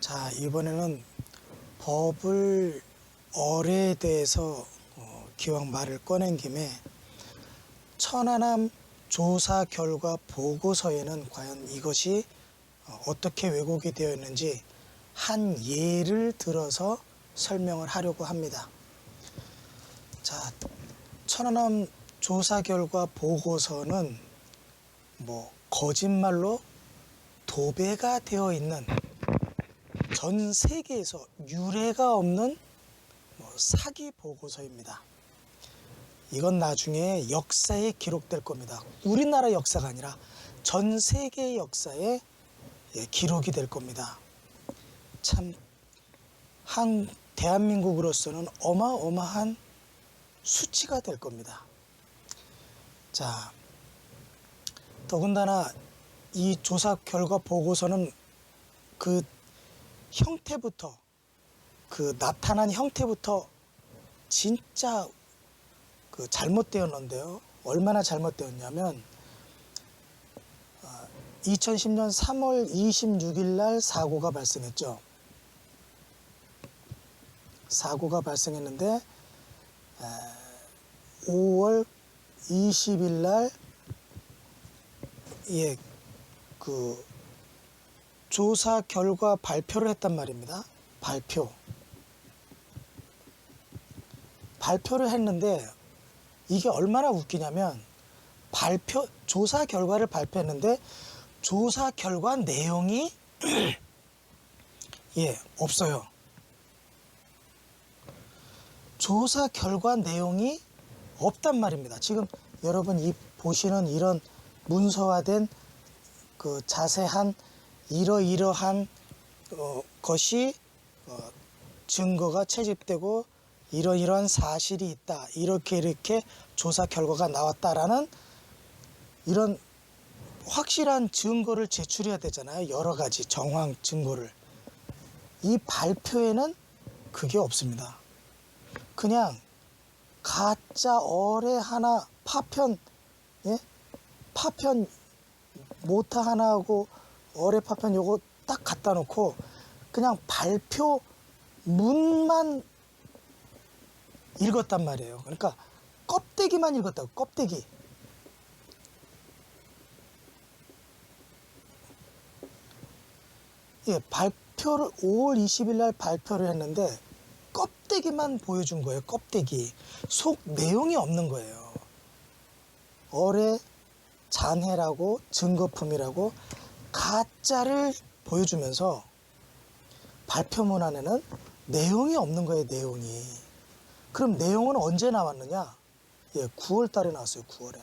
자, 이번에는 버블 어뢰에 대해서 기왕 말을 꺼낸 김에 천안함 조사 결과 보고서에는 과연 이것이 어떻게 왜곡이 되어 있는지 한 예를 들어서 설명을 하려고 합니다. 자, 천안함 조사 결과 보고서는 거짓말로 도배가 되어 있는, 전 세계에서 유례가 없는 사기 보고서입니다. 이건 나중에 역사에 기록될 겁니다. 우리나라 역사가 아니라 전 세계 역사에 기록이 될 겁니다. 참, 대한민국으로서는 어마어마한 수치가 될 겁니다. 자, 더군다나 이 조사 결과 보고서는 그 형태부터, 그 나타난 형태부터 진짜 잘못되었는데요. 얼마나 잘못되었냐면 2010년 3월 26일 날 사고가 발생했죠. 사고가 발생했는데 5월 20일 날 조사 결과 발표를 했단 말입니다. 발표를 했는데 이게 얼마나 웃기냐면 조사 결과를 발표했는데 조사 결과 내용이 없어요. 조사 결과 내용이 없단 말입니다. 지금 여러분 보시는 이런 문서화된 그 자세한 이러이러한 것이 증거가 채집되고 이러이러한 사실이 있다, 이렇게 조사 결과가 나왔다라는 이런 확실한 증거를 제출해야 되잖아요. 여러 가지 정황 증거를. 이 발표에는 그게 없습니다. 그냥 가짜 어뢰 하나, 파편 모터 하나하고 어뢰 파편 요거 딱 갖다 놓고 그냥 발표문만 읽었단 말이에요. 그러니까 껍데기만 읽었다고, 껍데기. 발표를 5월 20일 날 발표를 했는데 껍데기만 보여준 거예요. 껍데기. 속 내용이 없는 거예요. 어뢰 잔해라고, 증거품이라고 가짜를 보여주면서 발표문 안에는 내용이 없는 거예요. 내용이. 그럼 내용은 언제 나왔느냐? 9월 달에 나왔어요. 9월에.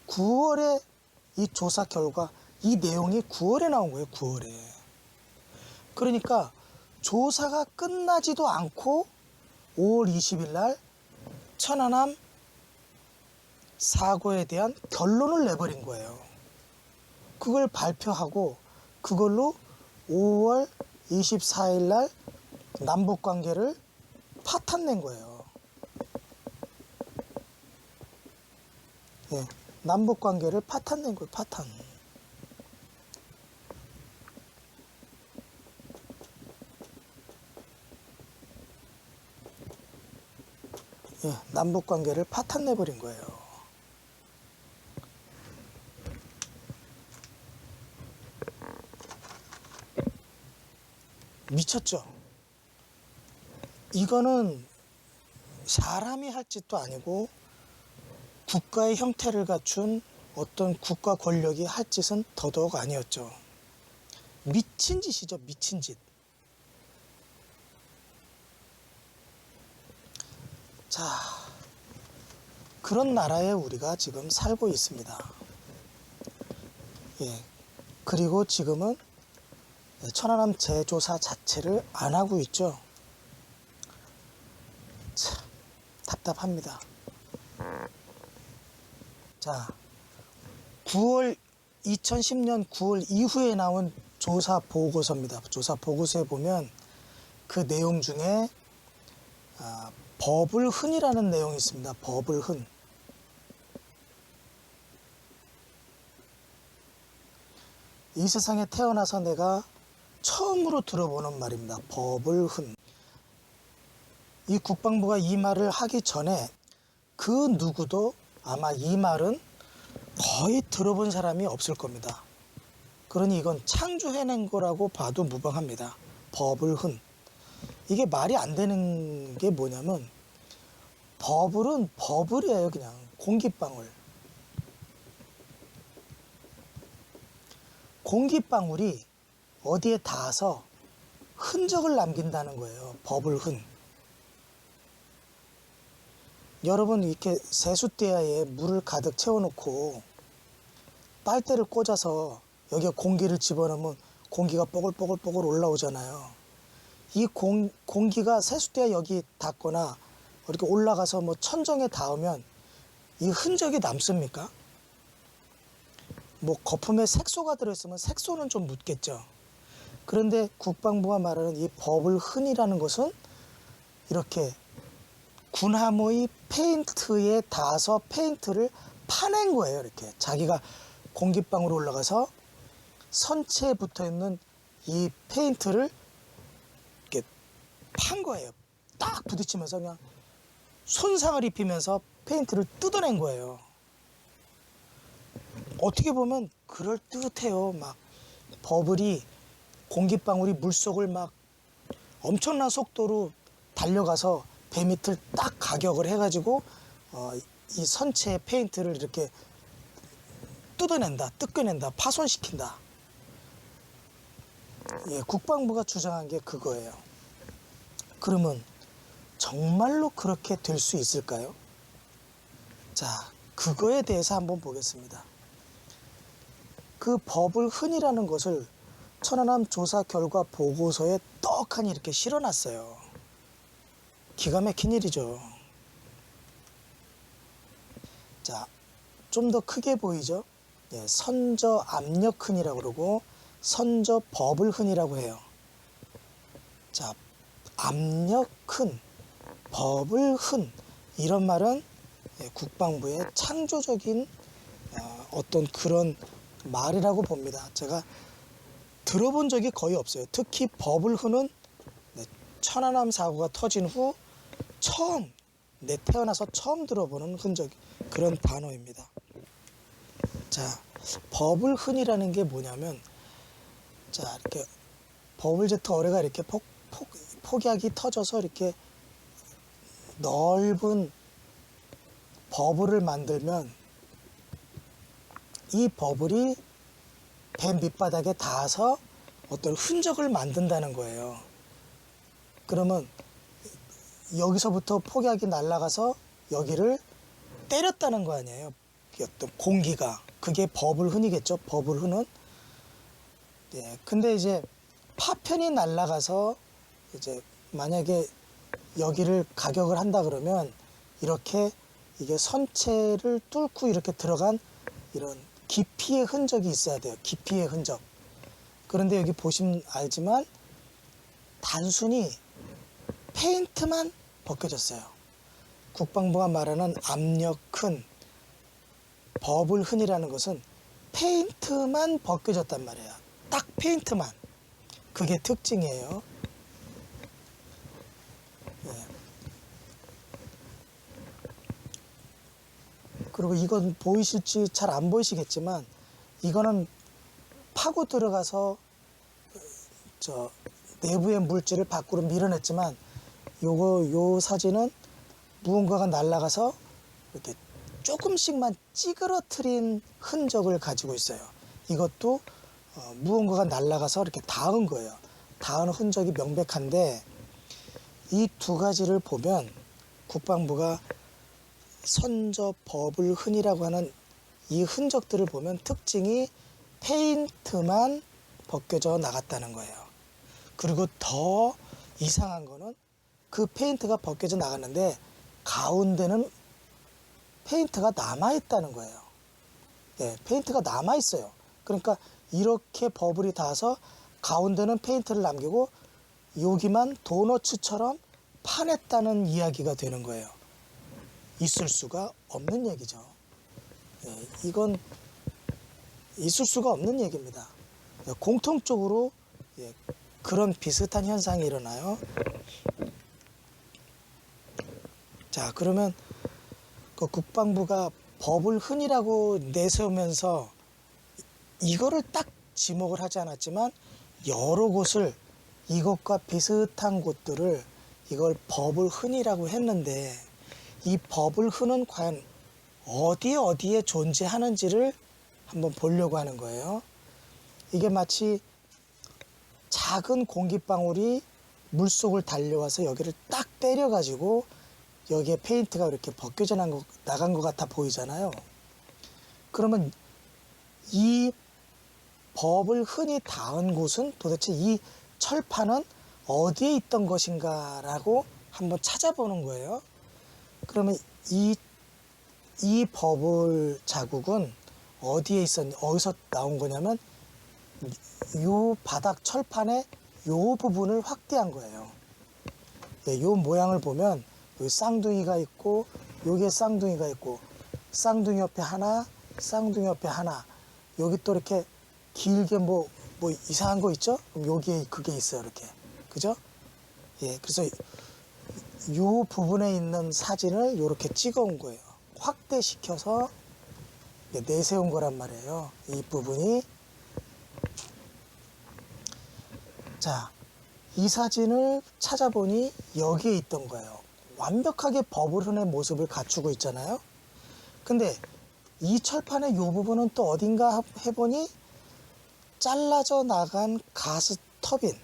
9월에 이 조사 결과, 이 내용이 9월에 나온 거예요. 9월에. 그러니까 조사가 끝나지도 않고 5월 20일 날 천안함 사고에 대한 결론을 내버린 거예요. 그걸 발표하고 그걸로 5월 24일 날 남북관계를 파탄낸 거예요. 남북관계를 파탄낸 거예요. 파탄. 남북관계를 파탄내버린 거예요. 미쳤죠? 이거는 사람이 할 짓도 아니고 국가의 형태를 갖춘 어떤 국가 권력이 할 짓은 더더욱 아니었죠. 미친 짓이죠. 미친 짓. 자, 그런 나라에 우리가 지금 살고 있습니다. 그리고 지금은 천안함 재조사 자체를 안 하고 있죠. 참 답답합니다. 자, 2010년 9월 이후에 나온 조사 보고서입니다. 조사 보고서에 보면 그 내용 중에 버블흔이라는 내용이 있습니다. 버블흔. 이 세상에 태어나서 내가 처음으로 들어보는 말입니다. 버블 흔. 이 국방부가 이 말을 하기 전에 그 누구도 아마 이 말은 거의 들어본 사람이 없을 겁니다. 그러니 이건 창조해낸 거라고 봐도 무방합니다. 버블 흔. 이게 말이 안 되는 게 뭐냐면 버블은 버블이에요. 그냥 공기방울. 공기방울이 어디에 닿아서 흔적을 남긴다는 거예요. 버블 흔. 여러분 이렇게 세숫대야에 물을 가득 채워놓고 빨대를 꽂아서 여기에 공기를 집어넣으면 공기가 뽀글뽀글뽀글 올라오잖아요. 이 공기가 세숫대야 여기 닿거나 이렇게 올라가서 뭐 천정에 닿으면 이 흔적이 남습니까? 뭐 거품에 색소가 들어있으면 색소는 좀 묻겠죠. 그런데 국방부가 말하는 이 버블 흔이라는 것은 이렇게 군함의 페인트에 닿아서 페인트를 파낸 거예요. 이렇게 자기가 공기방으로 올라가서 선체에 붙어있는 이 페인트를 이렇게 판 거예요. 딱 부딪히면서 그냥 손상을 입히면서 페인트를 뜯어낸 거예요. 어떻게 보면 그럴듯해요. 막 버블이 공기방울이 물속을 막 엄청난 속도로 달려가서 배 밑을 딱 가격을 해가지고 이 선체의 페인트를 이렇게 뜯어낸다, 뜯겨낸다, 파손시킨다. 예, 국방부가 주장한 게 그거예요. 그러면 정말로 그렇게 될 수 있을까요? 자, 그거에 대해서 한번 보겠습니다. 그 버블 흔이라는 것을 천안함 조사 결과 보고서에 떡하니 이렇게 실어놨어요. 기가 막힌 일이죠. 자, 좀 더 크게 보이죠? 예, 선저 압력 흔이라고 그러고 선저 버블 흔이라고 해요. 자, 압력 흔, 버블 흔 이런 말은 국방부의 창조적인 어떤 그런 말이라고 봅니다. 제가 들어본 적이 거의 없어요. 특히 버블 흔은 천안함 사고가 터진 후 처음, 태어나서 처음 들어보는 흔적, 그런 단어입니다. 자, 버블 흔이라는 게 뭐냐면, 자, 이렇게 버블제트 어뢰가 이렇게 폭약이 터져서 이렇게 넓은 버블을 만들면 이 버블이 배 밑바닥에 닿아서 어떤 흔적을 만든다는 거예요. 그러면 여기서부터 폭약이 날아가서 여기를 때렸다는 거 아니에요. 어떤 공기가. 그게 버블 흔이겠죠. 버블 흔은. 예. 근데 이제 파편이 날아가서 이제 만약에 여기를 가격을 한다 그러면 이렇게 이게 선체를 뚫고 이렇게 들어간 이런 깊이의 흔적이 있어야 돼요. 깊이의 흔적. 그런데 여기 보시면 알지만 단순히 페인트만 벗겨졌어요. 국방부가 말하는 압력 흔, 버블 흔이라는 것은 페인트만 벗겨졌단 말이에요. 딱 페인트만. 그게 특징이에요. 네. 그리고 이건 보이실지 잘 안 보이시겠지만 이거는 파고 들어가서 저 내부의 물질을 밖으로 밀어냈지만 요 사진은 무언가가 날아가서 이렇게 조금씩만 찌그러뜨린 흔적을 가지고 있어요. 이것도 무언가가 날아가서 이렇게 닿은 거예요. 닿은 흔적이 명백한데 이 두 가지를 보면 국방부가 선저 버블 흔이라고 하는 이 흔적들을 보면 특징이 페인트만 벗겨져 나갔다는 거예요. 그리고 더 이상한 거는 그 페인트가 벗겨져 나갔는데 가운데는 페인트가 남아있다는 거예요. 예, 페인트가 남아있어요. 그러니까 이렇게 버블이 닿아서 가운데는 페인트를 남기고 여기만 도너츠처럼 파냈다는 이야기가 되는 거예요. 있을 수가 없는 얘기죠. 예, 이건 있을 수가 없는 얘기입니다. 공통적으로 그런 비슷한 현상이 일어나요. 자, 그러면 그 국방부가 법을 흔히라고 내세우면서 이거를 딱 지목을 하지 않았지만 여러 곳을 이것과 비슷한 곳들을 이걸 법을 흔히라고 했는데 이 법을 흔은 과연 어디에 존재하는지를 한번 보려고 하는 거예요. 이게 마치 작은 공기방울이 물속을 달려와서 여기를 딱 때려가지고 여기에 페인트가 이렇게 벗겨져 나간 것 같아 보이잖아요. 그러면 이 법을 흔히 닿은 곳은 도대체 이 철판은 어디에 있던 것인가라고 한번 찾아보는 거예요. 그러면 이 버블 자국은 어디서 나온 거냐면 요 바닥 철판의 요 부분을 확대한 거예요. 요 모양을 보면 여기 쌍둥이가 있고 여기에 쌍둥이가 있고 쌍둥이 옆에 하나, 쌍둥이 옆에 하나, 여기 또 이렇게 길게 뭐 이상한 거 있죠? 그럼 여기에 그게 있어요, 이렇게. 그죠? 그래서 요 부분에 있는 사진을 이렇게 찍어 온 거예요. 확대시켜서 내세운 거란 말이에요. 이 부분이. 자, 이 사진을 찾아보니 여기에 있던 거예요. 완벽하게 버블흔의 모습을 갖추고 있잖아요. 근데 이 철판의 요 부분은 또 어딘가 해보니 잘라져 나간 가스 터빈,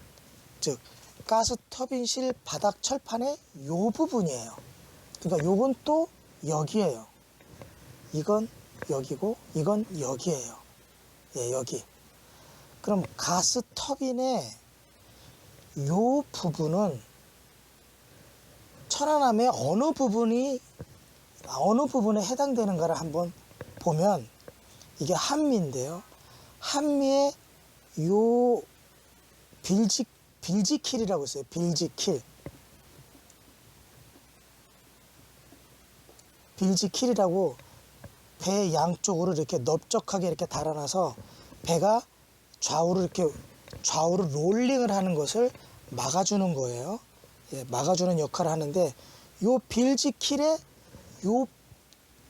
즉 가스 터빈실 바닥 철판의 요 부분이에요. 그러니까 요건 또 여기에요. 이건 여기고 이건 여기에요. 여기. 그럼 가스 터빈의 요 부분은 천안함의 어느 부분에 해당되는가를 한번 보면 이게 한미인데요. 한미의 요 빌지킬이라고 있어요. 빌지킬이라고 배 양쪽으로 이렇게 넓적하게 이렇게 달아놔서 배가 좌우로 롤링을 하는 것을 막아주는 거예요. 막아주는 역할을 하는데 요 빌지킬에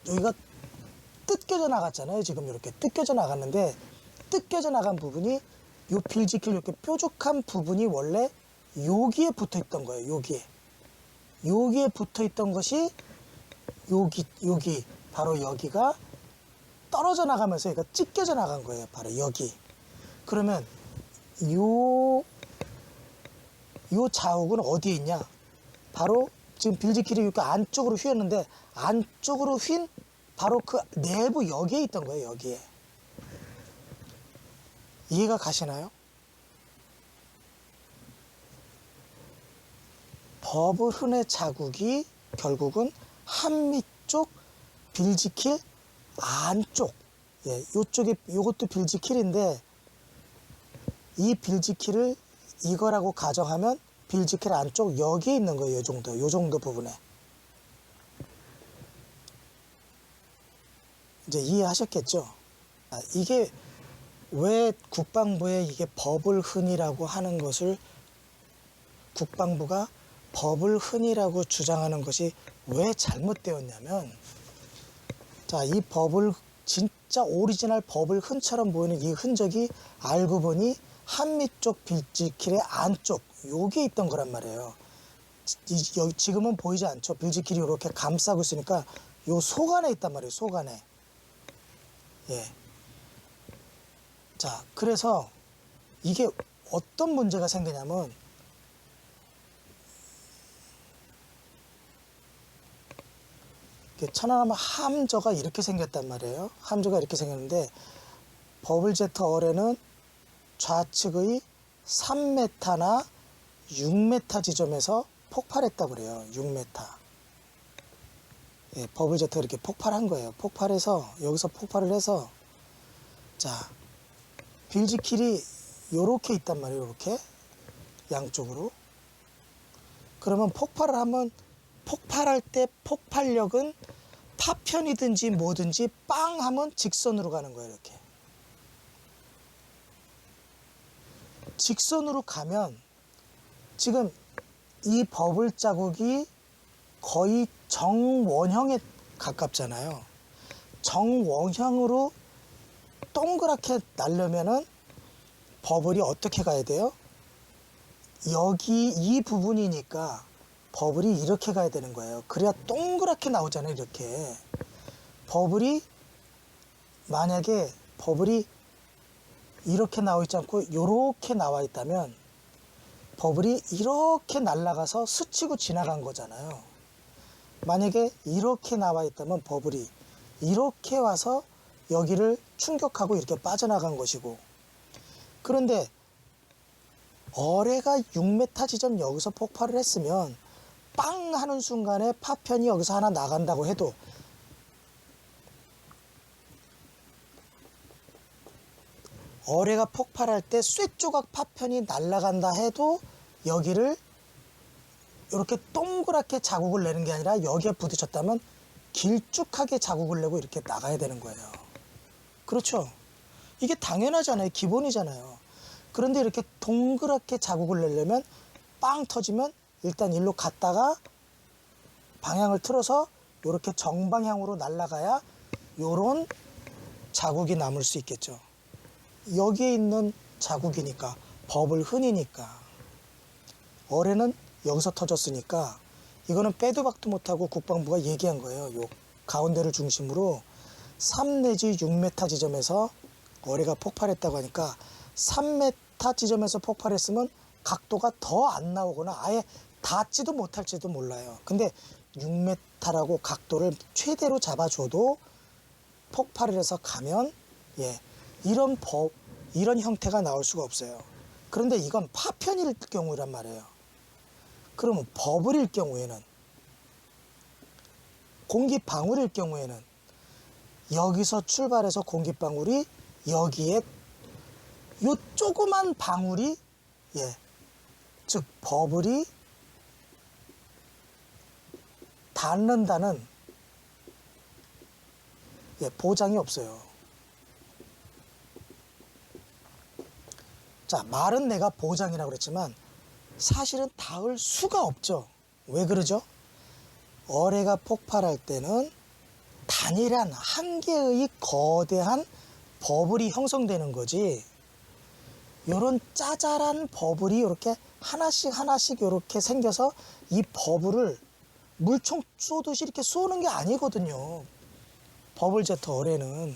여기가 뜯겨져 나갔잖아요. 지금 이렇게 뜯겨져 나갔는데 뜯겨져 나간 부분이 요 빌지킬 이렇게 뾰족한 부분이 원래 여기에 붙어 있던 거예요. 여기에 붙어 있던 것이 여기 바로 여기가 떨어져 나가면서 얘가 찢겨져 나간 거예요. 바로 여기. 그러면 요 자욱은 어디에 있냐? 바로 지금 빌지킬이 이렇게 안쪽으로 휘었는데 안쪽으로 휜 바로 그 내부 여기에 있던 거예요. 여기에. 이해가 가시나요? 버블흔의 자국이 결국은 한미 쪽 빌지킬 안쪽, 요쪽에 요것도 빌지킬인데 이 빌지킬을 이거라고 가정하면 빌지킬 안쪽 여기에 있는 거예요. 요 정도 부분에. 이제 이해하셨겠죠? 이게 왜 국방부에 이게 버블흔이라고 하는 것을 국방부가 버블흔이라고 주장하는 것이 왜 잘못되었냐면, 자, 이 진짜 오리지널 버블흔처럼 보이는 이 흔적이 알고 보니 한미 쪽 빌지킬의 안쪽 여기에 있던 거란 말이에요. 지금은 보이지 않죠. 빌지킬이 이렇게 감싸고 있으니까 요 속 안에 있단 말이에요. 속 안에. 자, 그래서 이게 어떤 문제가 생기냐면 천안함 함저가 이렇게 생겼단 말이에요. 함저가 이렇게 생겼는데 버블제트 어뢰는 좌측의 3m나 6m 지점에서 폭발했다고 그래요. 6m. 버블제트가 이렇게 폭발한 거예요. 여기서 폭발을 해서, 자, 빌지킬이 요렇게 있단 말이에요. 요렇게 양쪽으로. 그러면 폭발할 때 폭발력은 파편이든지 뭐든지 빵 하면 직선으로 가는 거예요. 이렇게. 직선으로 가면 지금 이 버블 자국이 거의 정원형에 가깝잖아요. 정원형으로 동그랗게 나려면은 버블이 어떻게 가야 돼요? 여기 이 부분이니까 버블이 이렇게 가야 되는 거예요. 그래야 동그랗게 나오잖아요. 이렇게 버블이 만약에 버블이 이렇게 나와 있지 않고 이렇게 나와 있다면 버블이 이렇게 날아가서 스치고 지나간 거잖아요. 만약에 이렇게 나와 있다면 버블이 이렇게 와서 여기를 충격하고 이렇게 빠져나간 것이고, 그런데 어뢰가 6m 지점 여기서 폭발을 했으면 빵 하는 순간에 파편이 여기서 하나 나간다고 해도 어뢰가 폭발할 때 쇠조각 파편이 날아간다 해도 여기를 이렇게 동그랗게 자국을 내는 게 아니라 여기에 부딪혔다면 길쭉하게 자국을 내고 이렇게 나가야 되는 거예요. 그렇죠? 이게 당연하잖아요. 기본이잖아요. 그런데 이렇게 동그랗게 자국을 내려면 빵 터지면 일단 일로 갔다가 방향을 틀어서 이렇게 정방향으로 날아가야 요런 자국이 남을 수 있겠죠. 여기에 있는 자국이니까, 버블 흔이니까. 어뢰는 여기서 터졌으니까 이거는 빼도 박도 못하고 국방부가 얘기한 거예요. 요 가운데를 중심으로 3 내지 6m 지점에서 어뢰가 폭발했다고 하니까 3m 지점에서 폭발했으면 각도가 더 안 나오거나 아예 닿지도 못할지도 몰라요. 근데 6m라고 각도를 최대로 잡아줘도 폭발을 해서 가면 이런 형태가 나올 수가 없어요. 그런데 이건 파편일 경우란 말이에요. 그러면 버블일 경우에는, 공기방울일 경우에는 여기서 출발해서 공기방울이 여기에 요 조그만 방울이 즉 버블이 닿는다는 보장이 없어요. 자, 말은 내가 보장이라고 그랬지만 사실은 닿을 수가 없죠. 왜 그러죠? 어뢰가 폭발할 때는 단일한 한 개의 거대한 버블이 형성되는 거지, 요런 짜잘한 버블이 이렇게 하나씩 이렇게 생겨서 이 버블을 물총 쏘듯이 이렇게 쏘는 게 아니거든요. 버블 제트 어뢰는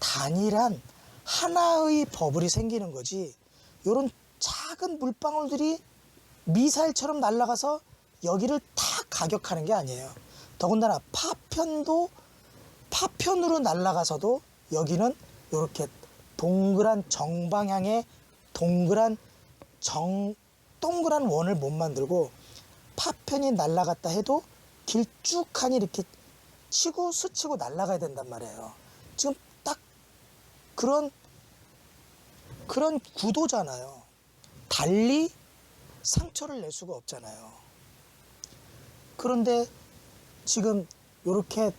단일한 하나의 버블이 생기는 거지, 요런 작은 물방울들이 미사일처럼 날아가서 여기를 탁 가격하는 게 아니에요. 더군다나 파편으로 날아가서도 여기는 이렇게 동그란 정방향의 동그란 원을 못 만들고, 파편이 날아갔다 해도 길쭉하니 이렇게 치고 스치고 날아가야 된단 말이에요. 지금 딱 그런 구도잖아요. 달리 상처를 낼 수가 없잖아요. 그런데 지금 이렇게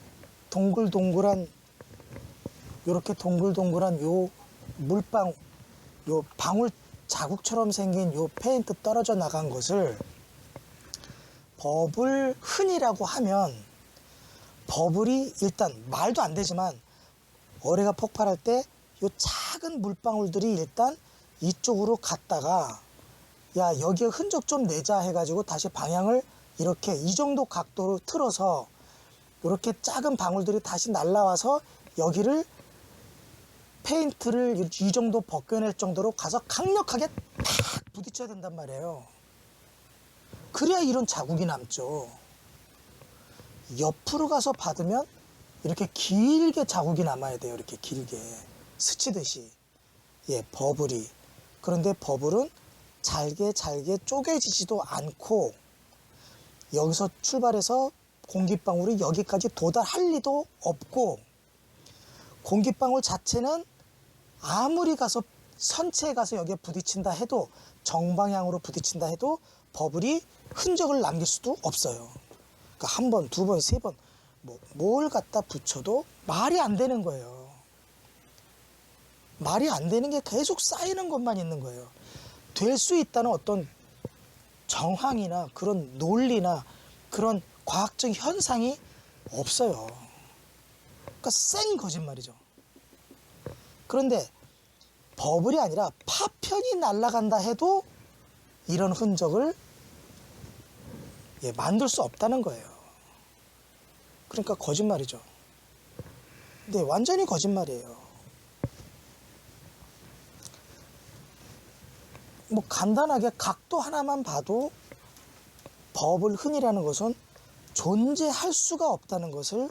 동글동글한 요 물방, 요 방울 자국처럼 생긴 요 페인트 떨어져 나간 것을 버블 흔이라고 하면, 버블이 일단 말도 안 되지만 어뢰가 폭발할 때 요 작은 물방울들이 일단 이쪽으로 갔다가 야 여기에 흔적 좀 내자 해가지고 다시 방향을 이렇게 이 정도 각도로 틀어서 이렇게 작은 방울들이 다시 날라와서 여기를 페인트를 이 정도 벗겨낼 정도로 가서 강력하게 탁 부딪혀야 된단 말이에요. 그래야 이런 자국이 남죠. 옆으로 가서 받으면 이렇게 길게 자국이 남아야 돼요. 이렇게 길게 스치듯이. 버블이. 그런데 버블은 잘게 쪼개지지도 않고 여기서 출발해서 공기방울이 여기까지 도달할 리도 없고, 공기방울 자체는 아무리 가서 선체에 가서 여기에 부딪힌다 해도, 정방향으로 부딪힌다 해도 버블이 흔적을 남길 수도 없어요. 그러니까 한 번, 두 번, 세 번 뭘 갖다 붙여도 말이 안 되는 거예요. 말이 안 되는 게 계속 쌓이는 것만 있는 거예요. 될 수 있다는 어떤 정황이나 그런 논리나 그런 과학적 현상이 없어요. 그러니까 생 거짓말이죠. 그런데 버블이 아니라 파편이 날아간다 해도 이런 흔적을 만들 수 없다는 거예요. 그러니까 거짓말이죠. 네, 완전히 거짓말이에요. 뭐 간단하게 각도 하나만 봐도 버블 흔이라는 것은 존재할 수가 없다는 것을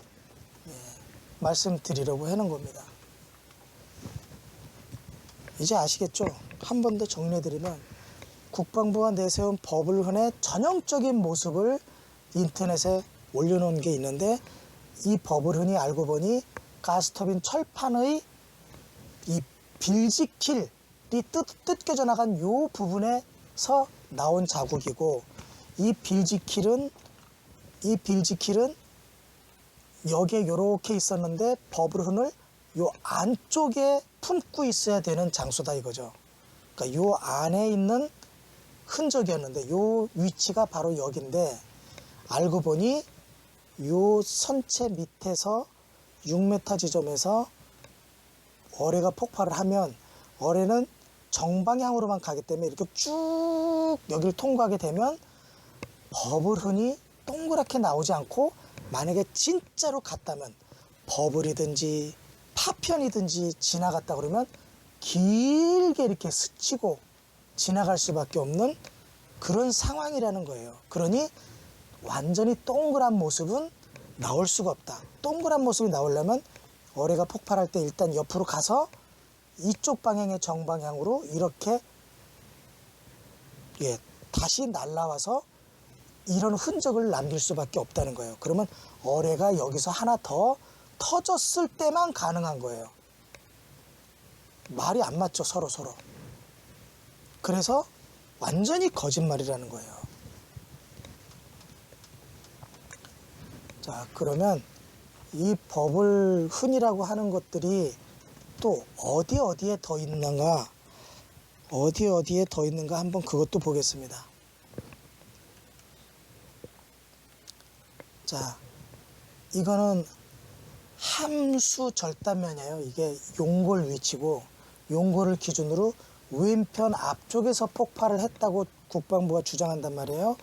말씀드리려고 하는 겁니다. 이제 아시겠죠? 한 번 더 정리해드리면 국방부가 내세운 버블 흔의 전형적인 모습을 인터넷에 올려놓은 게 있는데, 이 버블 흔이 알고 보니 가스터빈 철판의 이 빌지킬이 뜯겨져 나간 요 부분에서 나온 자국이고, 이 빌지킬은 여기에 요렇게 있었는데 버블 흔을 요 안쪽에 품고 있어야 되는 장소다 이거죠. 그러니까 요 안에 있는 흔적이었는데 요 위치가 바로 여기인데, 알고 보니 요 선체 밑에서 6m 지점에서 어뢰가 폭발을 하면 어뢰는 정방향으로만 가기 때문에 이렇게 쭉 여기를 통과하게 되면 버블 흔이 동그랗게 나오지 않고, 만약에 진짜로 갔다면 버블이든지 파편이든지 지나갔다 그러면 길게 이렇게 스치고 지나갈 수밖에 없는 그런 상황이라는 거예요. 그러니 완전히 동그란 모습은 나올 수가 없다. 동그란 모습이 나오려면 어뢰가 폭발할 때 일단 옆으로 가서 이쪽 방향의 정방향으로 이렇게 다시 날아와서 이런 흔적을 남길 수밖에 없다는 거예요. 그러면 어뢰가 여기서 하나 더 터졌을 때만 가능한 거예요. 말이 안 맞죠, 서로. 그래서 완전히 거짓말이라는 거예요. 자, 그러면 이 버블 흔이라고 하는 것들이 또 어디에 더 있는가, 한번 그것도 보겠습니다. 자, 이거는 함수 절단면이에요. 이게 용골 위치고, 용골을 기준으로 왼편 앞쪽에서 폭발을 했다고 국방부가 주장한단 말이에요.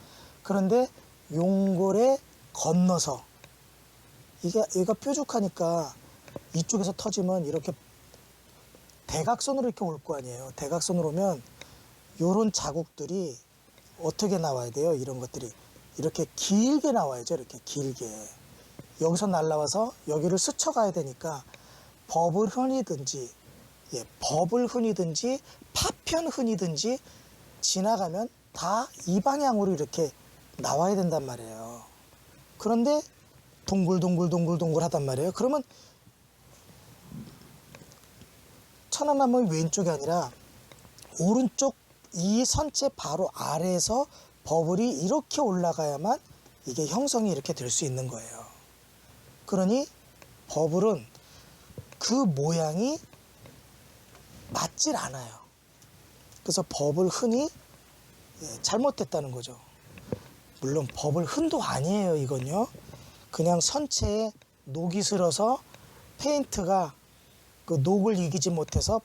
그런데 용골에 건너서, 얘가 뾰족하니까 이쪽에서 터지면 이렇게 대각선으로 이렇게 올 거 아니에요. 대각선으로 오면 요런 자국들이 어떻게 나와야 돼요? 이런 것들이 이렇게 길게 나와야죠. 이렇게 길게. 여기서 날라와서 여기를 스쳐가야 되니까 버블 흔이든지 파편 흔이든지 지나가면 다 이 방향으로 이렇게 나와야 된단 말이에요. 그런데 동글동글 하단 말이에요. 그러면 천안함은 왼쪽이 아니라 오른쪽 이 선체 바로 아래에서 버블이 이렇게 올라가야만 이게 형성이 이렇게 될 수 있는 거예요. 그러니 버블은 그 모양이 맞질 않아요. 그래서 버블 흔이 잘못됐다는 거죠. 물론 버블 흔도 아니에요. 이건요, 그냥 선체에 녹이 슬어서 페인트가 그 녹을 이기지 못해서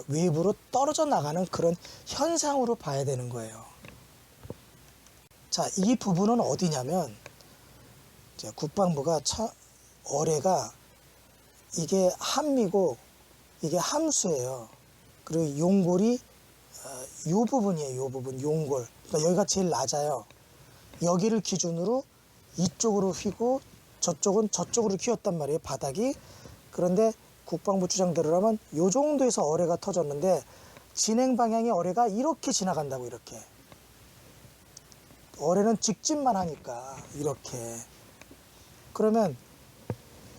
외부로 떨어져 나가는 그런 현상으로 봐야 되는 거예요. 자, 이 부분은 어디냐면, 이제 국방부가 어뢰가 이게 함미고 이게 함수예요. 그리고 용골이 요 부분이에요. 요 부분 용골. 그러니까 여기가 제일 낮아요. 여기를 기준으로 이쪽으로 휘고 저쪽은 저쪽으로 휘었단 말이에요, 바닥이. 그런데 국방부 주장대로라면 요 정도에서 어뢰가 터졌는데 진행 방향의 어뢰가 이렇게 지나간다고. 이렇게 어뢰는 직진만 하니까 이렇게. 그러면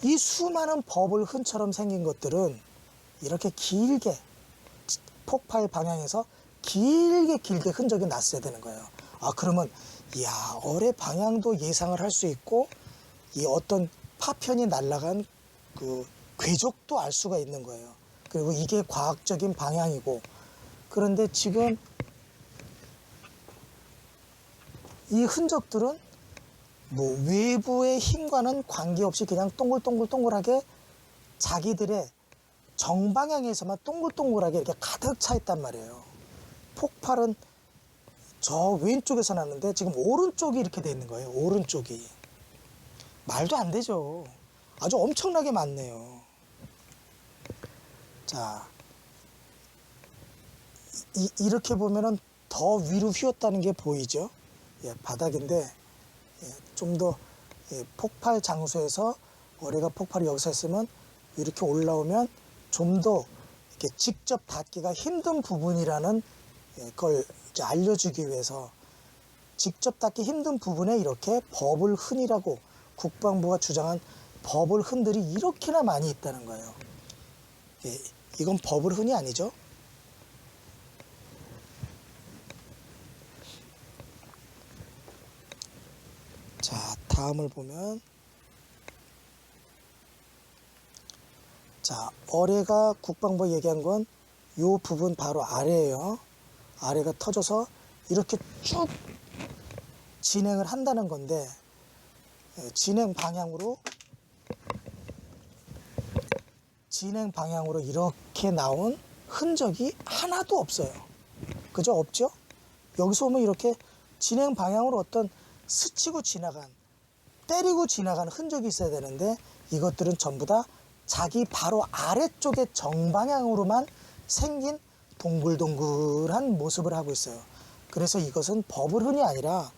이 수많은 버블 흔처럼 생긴 것들은 이렇게 길게 폭발 방향에서 길게 흔적이 났어야 되는 거예요. 아, 그러면 어뢰 방향도 예상을 할 수 있고 이 어떤 파편이 날아간 그 궤적도 알 수가 있는 거예요. 그리고 이게 과학적인 방향이고. 그런데 지금 이 흔적들은 뭐 외부의 힘과는 관계없이 그냥 동글동글동글하게 자기들의 정방향에서만 동글동글하게 이렇게 가득 차 있단 말이에요. 폭발은 저 왼쪽에서 났는데 지금 오른쪽이 이렇게 돼 있는 거예요. 오른쪽이. 말도 안 되죠. 아주 엄청나게 많네요. 자, 이렇게 보면은 더 위로 휘었다는 게 보이죠. 예, 바닥인데 예, 좀 더 폭발 장소에서 어뢰가 폭발이 여기서 했으면 이렇게 올라오면 좀 더 이렇게 직접 닿기가 힘든 부분이라는 걸 이제 알려주기 위해서 직접 닿기 힘든 부분에 이렇게 버블흔이라고 국방부가 주장한 버블흔들이 이렇게나 많이 있다는 거예요. 예, 이건 버블흔이 아니죠. 자, 다음을 보면 자, 어뢰가 국방부가 얘기한 건 이 부분 바로 아래예요. 아래가 터져서 이렇게 쭉 진행을 한다는 건데 진행 방향으로 이렇게 나온 흔적이 하나도 없어요. 그죠? 없죠? 여기서 보면 이렇게 진행 방향으로 어떤 스치고 지나간, 때리고 지나간 흔적이 있어야 되는데 이것들은 전부 다 자기 바로 아래쪽의 정방향으로만 생긴 동글동글한 모습을 하고 있어요. 그래서 이것은 버블흔이 아니라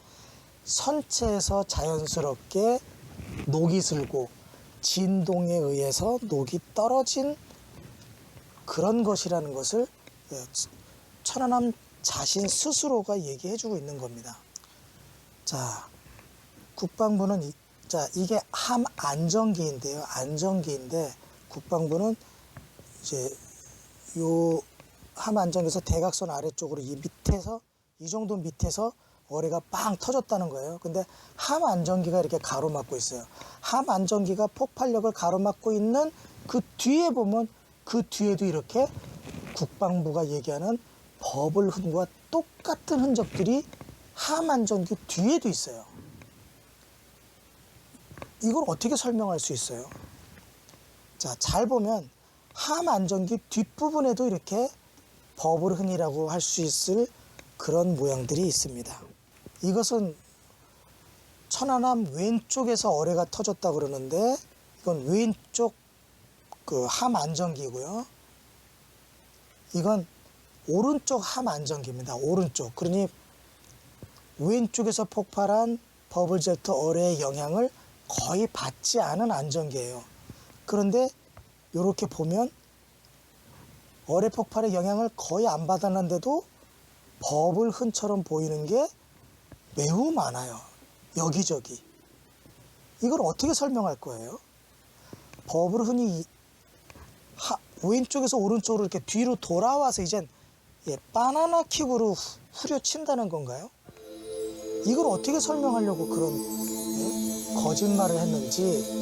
선체에서 자연스럽게 녹이 슬고 진동에 의해서 녹이 떨어진 그런 것이라는 것을 천안함 자신 스스로가 얘기해주고 있는 겁니다. 자, 국방부는 이게 함 안정기인데요. 안정기인데 국방부는 이제 요 함 안정기에서 대각선 아래쪽으로 이 밑에서 이 정도 밑에서 어뢰가 빵 터졌다는 거예요. 근데 함 안정기가 이렇게 가로막고 있어요. 함 안정기가 폭발력을 가로막고 있는 그 뒤에 보면 그 뒤에도 이렇게 국방부가 얘기하는 버블흔과 똑같은 흔적들이 함 안정기 뒤에도 있어요. 이걸 어떻게 설명할 수 있어요? 자, 잘 보면 함 안정기 뒷부분에도 이렇게 버블흔이라고 할 수 있을 그런 모양들이 있습니다. 이것은 천안함 왼쪽에서 어뢰가 터졌다 그러는데 이건 왼쪽 그 함 안정기고요. 이건 오른쪽 함 안정기입니다. 오른쪽. 그러니 왼쪽에서 폭발한 버블제트 어뢰의 영향을 거의 받지 않은 안정기예요. 그런데 이렇게 보면 어뢰 폭발의 영향을 거의 안 받았는데도 버블흔처럼 보이는 게 매우 많아요. 여기저기. 이걸 어떻게 설명할 거예요? 버블흔이 왼쪽에서 오른쪽으로 이렇게 뒤로 돌아와서 이젠 바나나 킥으로 후려친다는 건가요? 이걸 어떻게 설명하려고 그런 거짓말을 했는지